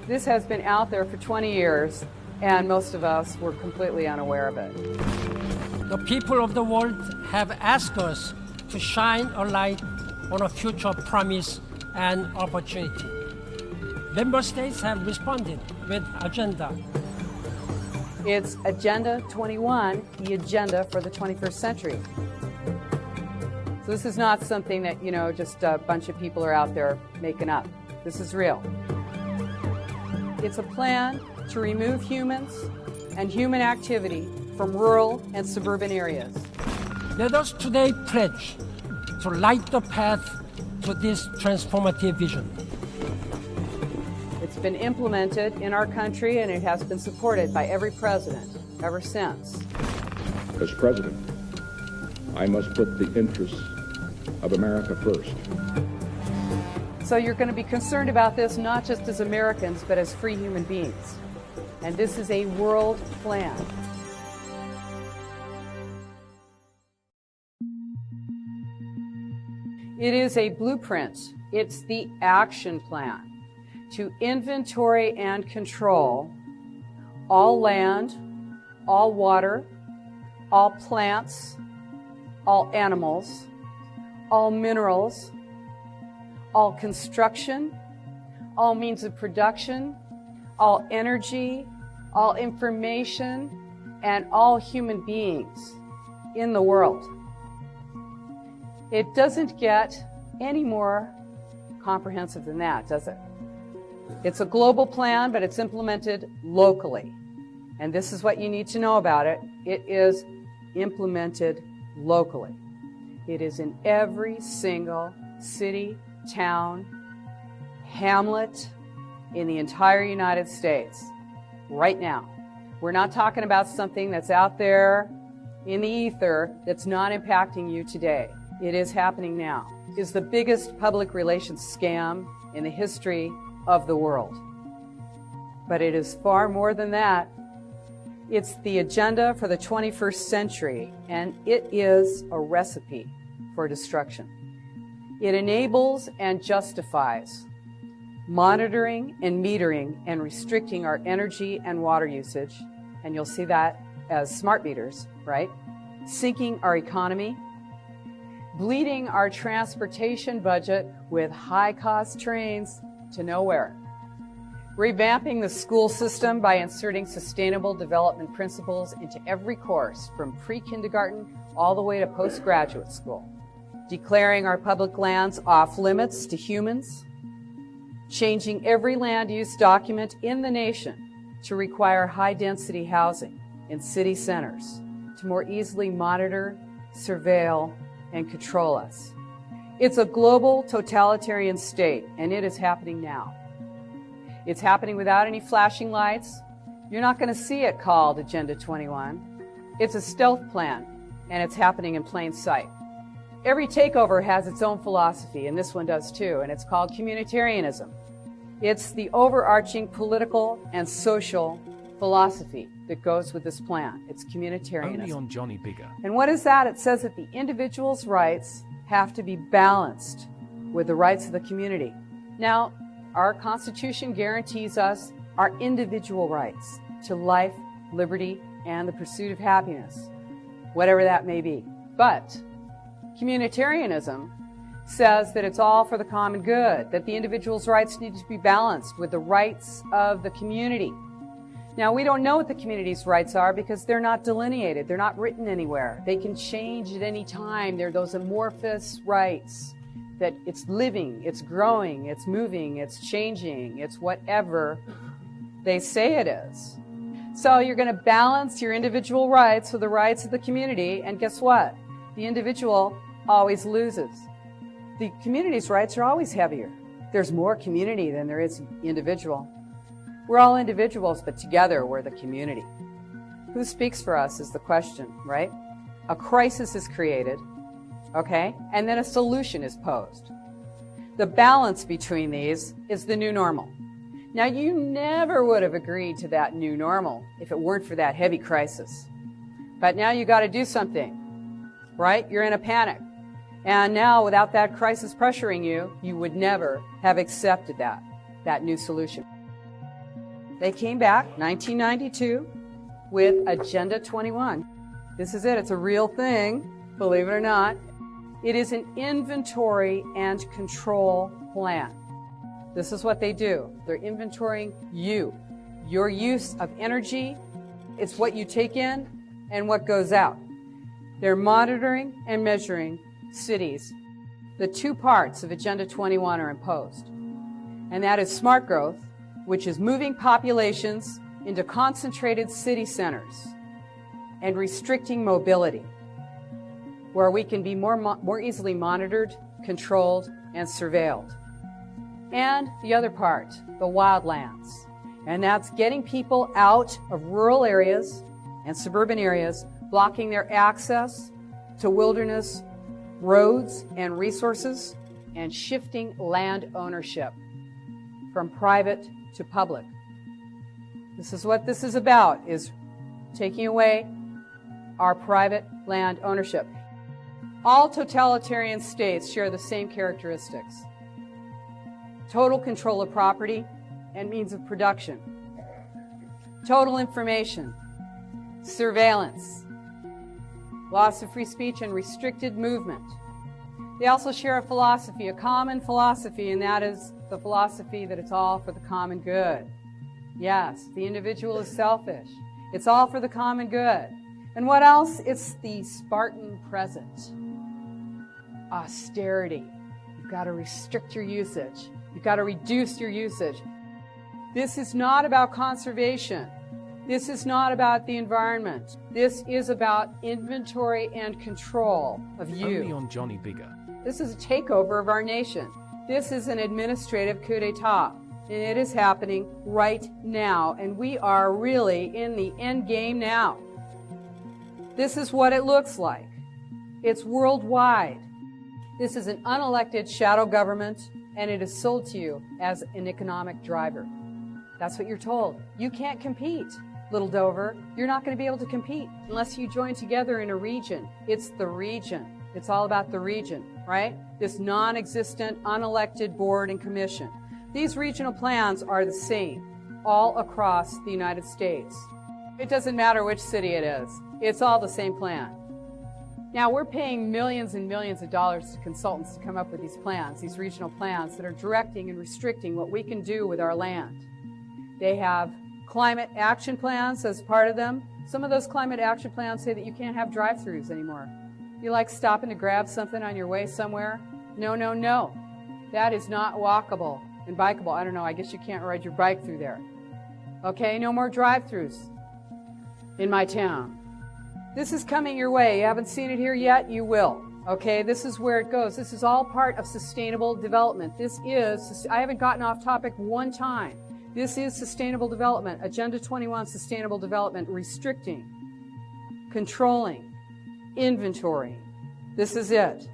This has been out there for 20 years, and most of us were completely unaware of it. The people of the world have asked us to shine a light on a future of promise and opportunity. Member states have responded with agenda. It's Agenda 21, the agenda for the 21st century. So this is not something that, just a bunch of people are out there making up. This is real. It's a plan to remove humans and human activity from rural and suburban areas. Let us today pledge to light the path to this transformative vision. It's been implemented in our country, and it has been supported by every president ever since. As president, I must put the interests of America first. So you're going to be concerned about this not just as Americans, but as free human beings. And this is a world plan. It is a blueprint. It's the action plan to inventory and control all land, all water, all plants, all animals, all minerals, all construction, all means of production, all energy, all information, and all human beings in the world. It doesn't get any more comprehensive than that, does it? It's a global plan, but it's implemented locally. And this is what you need to know about it. It is implemented locally. It is in every single city, town, hamlet in the entire United States right now. We're not talking about something that's out there in the ether that's not impacting you today. It is happening now. It's the biggest public relations scam in the history of the world. But it is far more than that. It's the agenda for the 21st century, and it is a recipe for destruction. It enables and justifies monitoring and metering and restricting our energy and water usage, and you'll see that as smart meters, right? Sinking our economy, bleeding our transportation budget with high-cost trains to nowhere, revamping the school system by inserting sustainable development principles into every course from pre-kindergarten all the way to postgraduate school, declaring our public lands off limits to humans, changing every land use document in the nation to require high-density housing in city centers to more easily monitor, surveil, and control us. It's a global totalitarian state, and it is happening now. It's happening without any flashing lights. You're not going to see it called Agenda 21. It's a stealth plan, and it's happening in plain sight. Every takeover has its own philosophy, and this one does too, and it's called communitarianism. It's the overarching political and social philosophy that goes with this plan. It's communitarianism. Only on Johnny Bigger. And what is that? It says that the individual's rights have to be balanced with the rights of the community. Now, our Constitution guarantees us our individual rights to life, liberty, and the pursuit of happiness, whatever that may be. But communitarianism says that it's all for the common good, that the individual's rights need to be balanced with the rights of the community. Now, we don't know what the community's rights are because they're not delineated. They're not written anywhere. They can change at any time. They're those amorphous rights that it's living, it's growing, it's moving, it's changing, it's whatever they say it is. So you're going to balance your individual rights with the rights of the community, and guess what? The individual always loses. The community's rights are always heavier. There's more community than there is individual. We're all individuals, but together we're the community. Who speaks for us is the question, right? A crisis is created, okay? And then a solution is posed. The balance between these is the new normal. Now, you never would have agreed to that new normal if it weren't for that heavy crisis. But now you got to do something, right? You're in a panic. And now, without that crisis pressuring you, you would never have accepted that new solution. They came back 1992 with Agenda 21. This is it. It's a real thing, believe it or not. It is an inventory and control plan. This is what they do. They're inventorying you, your use of energy. It's what you take in and what goes out. They're monitoring and measuring cities. The two parts of Agenda 21 are imposed, and that is smart growth, which is moving populations into concentrated city centers and restricting mobility, where we can be more easily monitored, controlled, and surveilled. And the other part, the wildlands, and that's getting people out of rural areas and suburban areas, blocking their access to wilderness roads and resources, and shifting land ownership from private to public. This is what this is about, is taking away our private land ownership. All totalitarian states share the same characteristics: total control of property and means of production, total information, surveillance, loss of free speech, and restricted movement. They also share a philosophy, a common philosophy, and that is the philosophy that it's all for the common good. Yes, the individual is selfish. It's all for the common good. And what else? It's the Spartan present. Austerity. You've got to restrict your usage. You've got to reduce your usage. This is not about conservation. This is not about the environment. This is about inventory and control of you. Only on Johnny Bigger. This is a takeover of our nation. This is an administrative coup d'etat, and it is happening right now, and we are really in the end game now. This is what it looks like. It's worldwide. This is an unelected shadow government, and it is sold to you as an economic driver. That's what you're told. You can't compete, Little Dover. You're not going to be able to compete unless you join together in a region. It's the region. It's all about the region, right? This non-existent, unelected board and commission. These regional plans are the same all across the United States. It doesn't matter which city it is. It's all the same plan. Now, we're paying millions and millions of dollars to consultants to come up with these plans, these regional plans that are directing and restricting what we can do with our land. They have climate action plans as part of them. Some of those climate action plans say that you can't have drive-thrus anymore. You like stopping to grab something on your way somewhere? No, no, no. That is not walkable and bikeable. I don't know, I guess you can't ride your bike through there. Okay, no more drive-thrus in my town. This is coming your way. You haven't seen it here yet? You will. Okay, this is where it goes. This is all part of sustainable development. This is, I haven't gotten off topic one time. This is sustainable development. Agenda 21, sustainable development, restricting, controlling, inventory. This is it.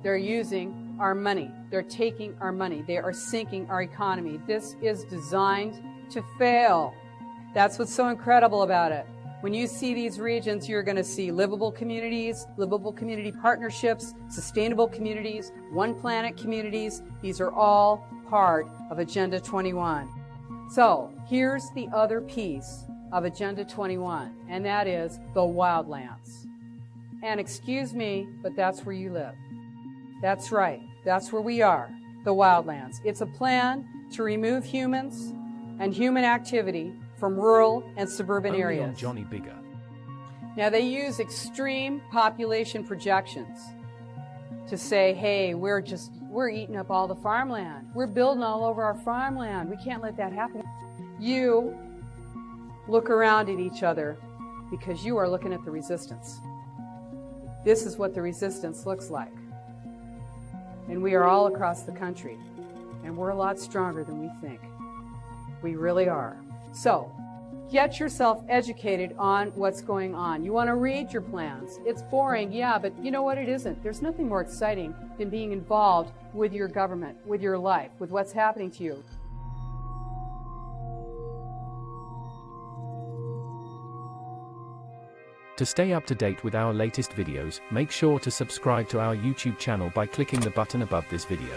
They're using our money. They're taking our money. They are sinking our economy. This is designed to fail. That's what's so incredible about it. When you see these regions, you're going to see livable communities, livable community partnerships, sustainable communities, one planet communities. These are all part of Agenda 21. So here's the other piece of Agenda 21, and that is the wildlands. And excuse me, but that's where you live. That's right. That's where we are, the wildlands. It's a plan to remove humans and human activity from rural and suburban Only areas. on Johnny Bigger. Now, they use extreme population projections to say, hey, we're eating up all the farmland. We're building all over our farmland. We can't let that happen. You look around at each other because you are looking at the resistance. This is what the resistance looks like. And we are all across the country. And we're a lot stronger than we think. We really are. So, get yourself educated on what's going on. You want to read your plans. It's boring, yeah, but you know what? It isn't. There's nothing more exciting than being involved with your government, with your life, with what's happening to you. To stay up to date with our latest videos, make sure to subscribe to our YouTube channel by clicking the button above this video.